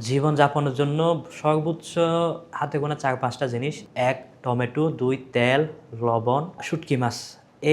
জীবনযাপনের জন্য সর্বোচ্চ হাতে গোনা ৪-৫টা জিনিস। ১ টমেটো, ২ তেল, লবণ, শুটকি মাছ।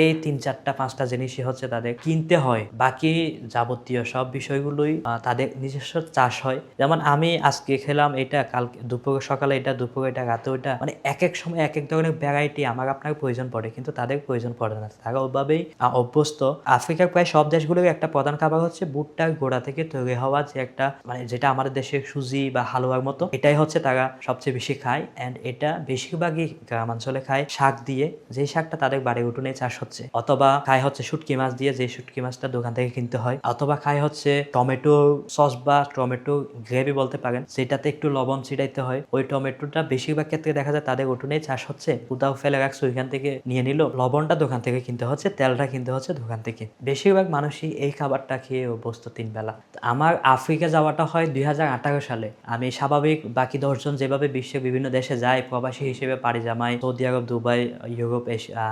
এই ৩-৪টা-৫টা জিনিসই হচ্ছে তাদের কিনতে হয়। বাকি যাবতীয় সব বিষয়গুলোই তাদের নিজস্ব চাষ হয়। যেমন আমি আজকে খেলাম এটা, কালকে দুপুরে সকালে এটা, দুপুরে এটা, রাতে ওইটা। মানে একেক সময় একেক ধরনের ভ্যারাইটি আমার আপনার প্রয়োজন পড়ে, কিন্তু তাদের প্রয়োজন পড়ে না। তারা ওভাবেই অভ্যস্ত। আফ্রিকার প্রায় সব দেশগুলোর একটা প্রধান খাবার হচ্ছে ভুট্টার গোড়া থেকে তৈরি হওয়া যে একটা, মানে যেটা আমাদের দেশে সুজি বা হালুয়ার মতো, এটাই হচ্ছে তারা সবচেয়ে বেশি খায়। অ্যান্ড এটা বেশিরভাগই গ্রামাঞ্চলে খায় শাক দিয়ে, যেই শাকটা তাদের বাড়ির উঠোনে চাষ হচ্ছে। অথবা খায় হচ্ছে শুটকি মাছ দিয়ে, যে শুটকি মাছটা দোকান থেকে কিনতে হয়। অথবা খায় হচ্ছে টমেটো সস বা টমেটো গ্রেভি বলতে পারেন, যেটাতে একটু লবণ ছিটাইতে হয়। ওই টমেটোটা বেশিরভাগ ক্ষেত্রে দেখা যায় তাদের উঠোনেই চাষ হচ্ছে, কোথাও ফেলে রাখছে ওইখান থেকে নিয়ে নিল। লবণটা দোকান থেকে কিনতে হচ্ছে, তেলটা কিনতে হচ্ছে দোকান থেকে। বেশিরভাগ মানুষই এই খাবারটা খেয়ে অভ্যস্ত ৩ বেলা। আমার আফ্রিকা যাওয়াটা হয় ২০১৮ সালে। আমি স্বাভাবিক বাকি ১০ জন যেভাবে বিশ্বের বিভিন্ন দেশে যায় প্রবাসী হিসেবে পাড়ি জামাই, সৌদি আরব, দুবাই, ইউরোপ,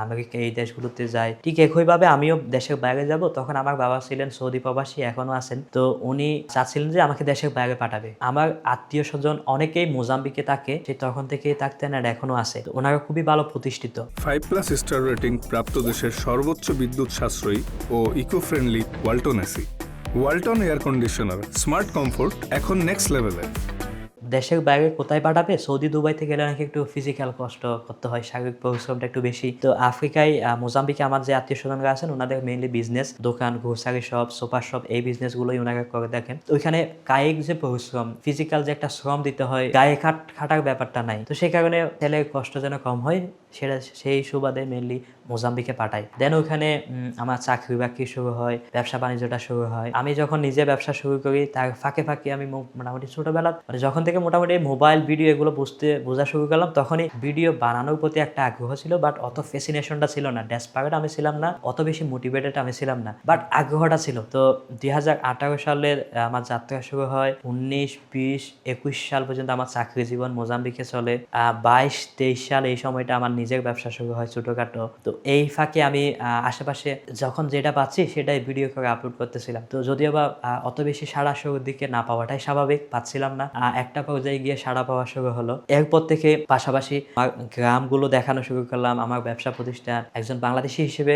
আমেরিকা এই দেশগুলোতে যায়, ঠিক একইভাবে আমিও দেশের বাইরে যাব। তখন আমার বাবা ছিলেন সৌদি প্রবাসী, এখনো আছেন। তো উনি চাচ্ছিলেন যে আমাকে দেশের বাইরে পাঠাবে। আমার আত্মীয় স্বজন অনেকেই মোজাম্বিকে থাকে, সে তখন থেকেই থাকতেন আর এখনো আছে। তো ওনারা খুবই ভালো প্রতিষ্ঠিত। 5+ স্টার রেটিং প্রাপ্ত দেশের সর্বোচ্চ বিদ্যুৎ সাশ্রয়ী ও eco friendly Walton AC. Walton air conditioner, smart comfort এখন নেক্সট লেভেলে। দেশের বাইরে কোথায় পাঠাবে? সৌদি, দুবাইতে গেলে নাকি একটু ফিজিক্যাল কষ্ট করতে হয়, শারীরিক পরিশ্রমটা একটু বেশি। তো আফ্রিকায় মোজাম্বিকে আমার যে আত্মীয় স্বজনরা আছেন, ওনাদের মেইনলি বিজনেস, দোকান, গ্রোসারি শপ, সুপার শপ, এই বিজনেসগুলোই ওনারা করে দেখেন। তো ওইখানে কায়িক যে পরিশ্রম, ফিজিক্যাল যে একটা শ্রম দিতে হয়, গায়ে খাটার ব্যাপারটা নাই। তো সেই কারণে ছেলের কষ্ট যেন কম হয়, সেই সুবাদে মেইনলি মোজাম্বিকে পাঠাই। দেন ওইখানে আমার চাকরি বাকরি শুরু হয়, ব্যবসা বাণিজ্যটা শুরু হয়। আমি যখন নিজে ব্যবসা শুরু করি, তার ফাঁকে ফাঁকে আমি মোটামুটি ছোটবেলা, মানে যখন থেকে মোটামুটি মোবাইল ভিডিও এগুলো বোঝা শুরু করলাম, তখনই ভিডিও বানানোর প্রতি একটা আগ্রহ ছিল। বাট অত ফ্যাসিনেশনটা ছিল না, ডেসপারেট আমি ছিলাম না, অত বেশি মোটিভেটেড আমি ছিলাম না, বাট আগ্রহটা ছিল। তো ২০১৮ সালের আমার যাত্রা শুরু হয়। ১৯, ২০, ২১ সাল পর্যন্ত আমার চাকরি জীবন মোজাম্বিকে চলে। ২২, ২৩ সাল এই সময়টা আমার নিজের ব্যবসা শুরু হয় ছোটখাটো। তো এই ফাঁকে আমি আশেপাশে যখন যেটা পাচ্ছি সেটাই ভিডিও করে আপলোড করতেছিলাম। তো যদিও বা অত বেশি সাড়া শুরুর দিকে না পাওয়াটাই স্বাভাবিক, পাচ্ছিলাম না। একটা পর্যায়ে গিয়ে সাড়া পাওয়া শুরু হলো। এরপর থেকে পাশাপাশি আমার গ্রামগুলো দেখানো শুরু করলাম, আমার ব্যবসা প্রতিষ্ঠান। একজন বাংলাদেশী হিসেবে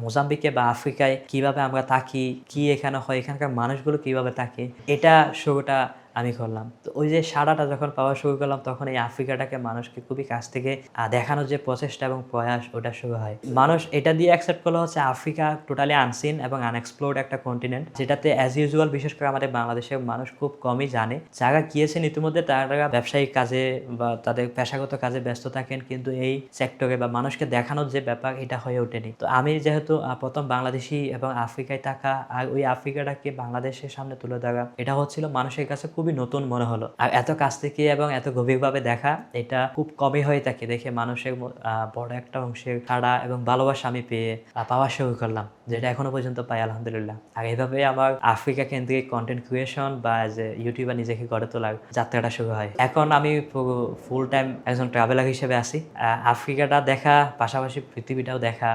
মোজাম্বিকে বা আফ্রিকায় কিভাবে আমরা থাকি, কি এখানে হয়, এখানকার মানুষগুলো কিভাবে থাকে, এটা শুরুটা আমি করলাম। তো ওই যে সাড়াটা যখন পাওয়া শুরু করলাম, তখন এই আফ্রিকাটাকে মানুষকে খুবই কাছ থেকে দেখানোর যে প্রচেষ্টা এবং প্রয়াস, ওটা শুরু হয়। মানুষ এটা দিয়ে অ্যাকসেপ্ট করলো হচ্ছে আফ্রিকা টোটালি আনসিন এবং আনএক্সপ্লোর্ড একটা কন্টিনেন্ট, যেটাতে অ্যাজ ইউজুয়াল বিশেষ করে আমাদের বাংলাদেশের মানুষ খুব কমই জানে। যারা গিয়েছেন ইতিমধ্যে তারা ব্যবসায়িক কাজে বা তাদের পেশাগত কাজে ব্যস্ত থাকেন, কিন্তু এই সেক্টরে বা মানুষকে দেখানোর যে ব্যাপার, এটা হয়ে ওঠেনি। তো আমি যেহেতু প্রথম বাংলাদেশি এবং আফ্রিকায় থাকা, আর ওই আফ্রিকাটাকে বাংলাদেশের সামনে তুলে ধরা, এটা হচ্ছিল মানুষের কাছে খুবই নতুন মনে হলো। আর এত কাছ থেকে এবং এত গভীরভাবে দেখা, এটা খুব কমই হয়ে থাকে। দেখে মানুষের বড় একটা অংশের সাড়া এবং ভালোবাসা আমি পাওয়া শুরু করলাম, যেটা এখনো পর্যন্ত পাই আলহামদুলিল্লাহ। আর এইভাবে আমার আফ্রিকা কেন্দ্রিক কন্টেন্ট ক্রিয়েশন বা যে ইউটিউবার নিজেকে গড়ে তোলার যাত্রাটা শুরু হয়। এখন আমি ফুল টাইম একজন ট্রাভেলার হিসেবে আছি। আফ্রিকাটা দেখা পাশাপাশি পৃথিবীটাও দেখা।